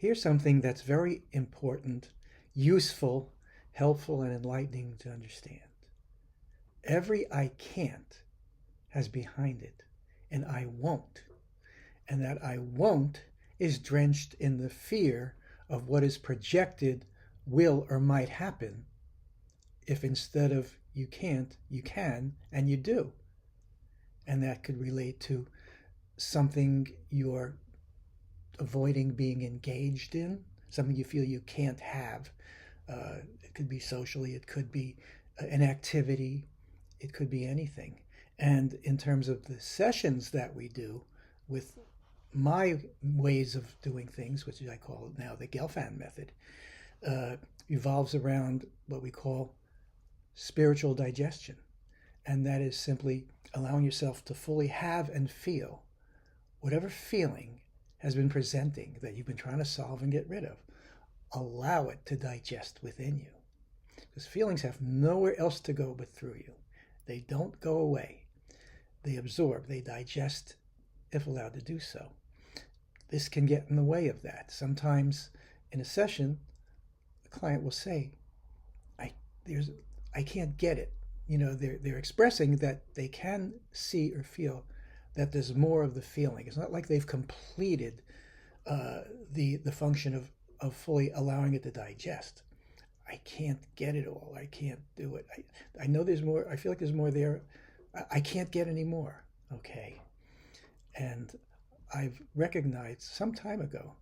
Here's something that's very important, useful, helpful, and enlightening to understand. Every I can't has behind it an I won't. And that I won't is drenched in the fear of what is projected will or might happen if instead of you can't, you can, and you do. And that could relate to something you're avoiding being engaged in, something you feel you can't have. It could be socially, it could be an activity, it could be anything. And in terms of the sessions that we do with my ways of doing things, which I call now the Gelfand Method, revolves around what we call spiritual digestion. And that is simply allowing yourself to fully have and feel whatever feeling has been presenting that you've been trying to solve and get rid of. Allow it to digest within you. Because feelings have nowhere else to go but through you. They don't go away. They absorb, they digest if allowed to do so. This can get in the way of that. Sometimes in a session, the client will say, I can't get it. You know, they're expressing that they can see or feel that there's more of the feeling. It's not like they've completed the function of fully allowing it to digest. I can't get it all. I can't do it. I know there's more. I feel like there's more there. I can't get any more. Okay. And I've recognized some time ago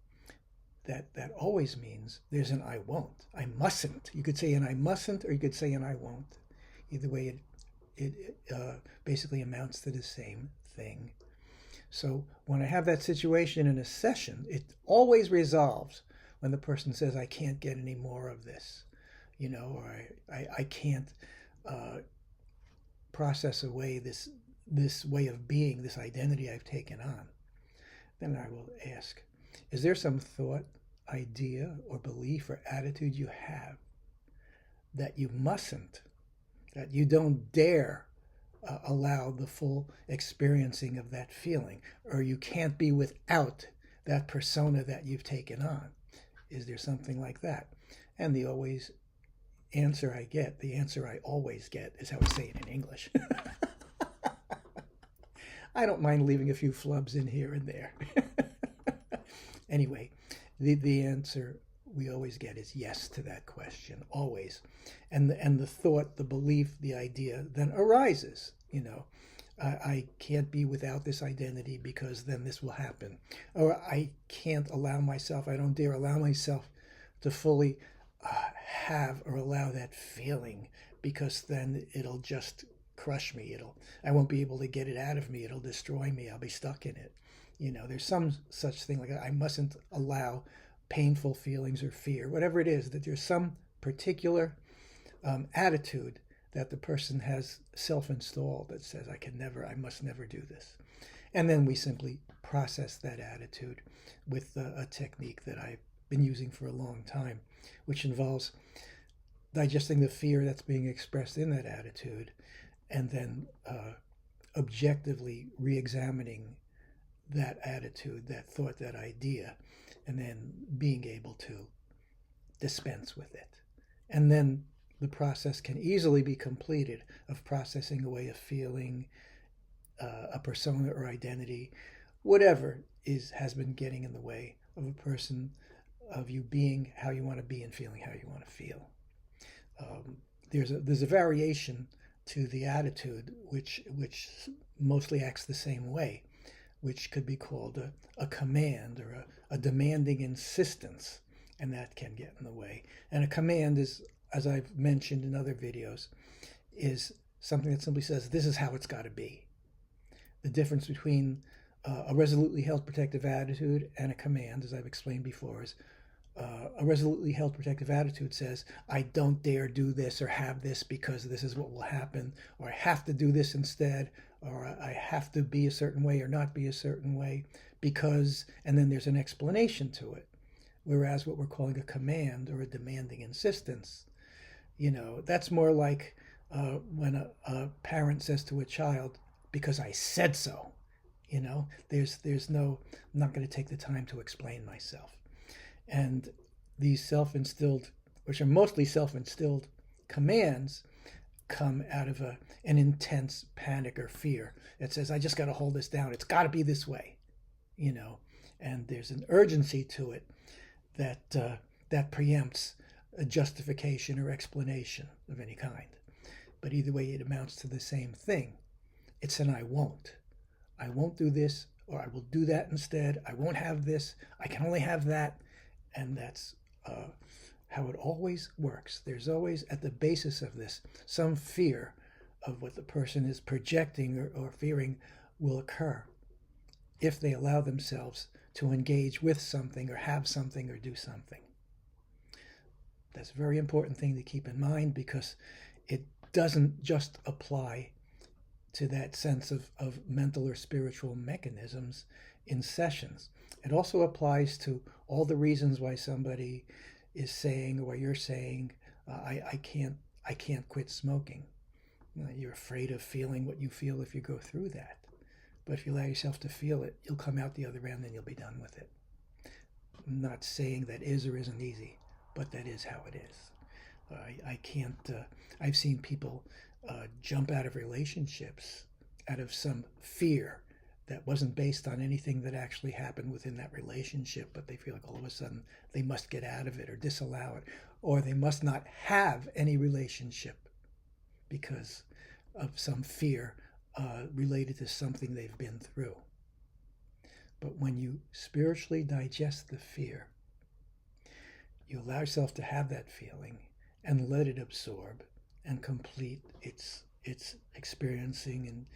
that always means there's an I won't. I mustn't. You could say an I mustn't, or you could say an I won't. Either way, it basically amounts to the same thing. So when I have that situation in a session, it always resolves when the person says, I can't get any more of this, you know, or I can't process away this way of being, this identity I've taken on. Then I will ask, is there some thought, idea, or belief or attitude you have that you mustn't, that you don't dare allow the full experiencing of that feeling, or you can't be without that persona that you've taken on? Is there something like that? And the answer I always get is how we say it in English. I don't mind leaving a few flubs in here and there. Anyway, the answer we always get is yes to that question, always. And the thought, the belief, the idea then arises, you know. I can't be without this identity because then this will happen. Or I can't allow myself, I don't dare allow myself to fully have or allow that feeling because then it'll just crush me. I won't be able to get it out of me. It'll destroy me. I'll be stuck in it. You know, there's some such thing like I mustn't allow painful feelings or fear, whatever it is, that there's some particular attitude that the person has self-installed that says, I must never do this. And then we simply process that attitude with a technique that I've been using for a long time, which involves digesting the fear that's being expressed in that attitude and then objectively re-examining that attitude, that thought, that idea, and then being able to dispense with it. And then the process can easily be completed of processing away a feeling, a persona or identity, whatever has been getting in the way of a person, of you being how you want to be and feeling how you want to feel. There's a variation to the attitude which mostly acts the same way, which could be called a command or a demanding insistence, and that can get in the way. And a command is, as I've mentioned in other videos, is something that simply says, this is how it's got to be. The difference between a resolutely held protective attitude and a command, as I've explained before, is a resolutely held protective attitude says, I don't dare do this or have this because this is what will happen, or I have to do this instead, or I have to be a certain way or not be a certain way because, and then there's an explanation to it. Whereas what we're calling a command or a demanding insistence, you know, that's more like when a parent says to a child, because I said so, you know, there's no, I'm not going to take the time to explain myself. And these self-instilled, which are mostly self-instilled commands, come out of an intense panic or fear. It says, I just got to hold this down. It's got to be this way, you know. And there's an urgency to it that that preempts a justification or explanation of any kind. But either way, it amounts to the same thing. It's an I won't. I won't do this, or I will do that instead. I won't have this. I can only have that. And that's how it always works. There's always at the basis of this some fear of what the person is projecting or fearing will occur if they allow themselves to engage with something or have something or do something. That's a very important thing to keep in mind, because it doesn't just apply to that sense of mental or spiritual mechanisms in sessions. It also applies to all the reasons why somebody is saying, or why you're saying, I can't quit smoking. You're afraid of feeling what you feel if you go through that. But if you allow yourself to feel it, you'll come out the other end and you'll be done with it. I'm not saying that is or isn't easy, but that is how it is. I can't, I've seen people jump out of relationships out of some fear that wasn't based on anything that actually happened within that relationship, but they feel like all of a sudden they must get out of it or disallow it, or they must not have any relationship because of some fear related to something they've been through. But when you spiritually digest the fear, you allow yourself to have that feeling and let it absorb and complete its experiencing and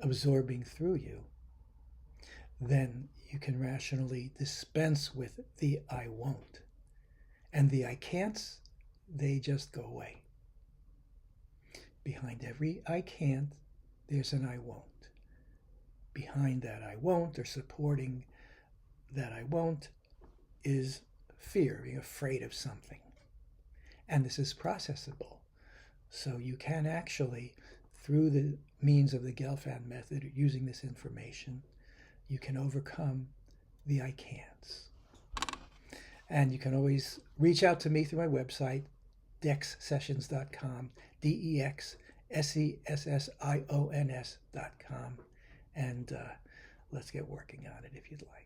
absorbing through you, then you can rationally dispense with the I won't. And the I can'ts, they just go away. Behind every I can't, there's an I won't. Behind that I won't, or supporting that I won't, is fear, being afraid of something. And this is processable. So you can actually, through the means of the Gelfand method, using this information, you can overcome the I can'ts. And you can always reach out to me through my website, dexsessions.com, DEXSESSIONS.com. And let's get working on it if you'd like.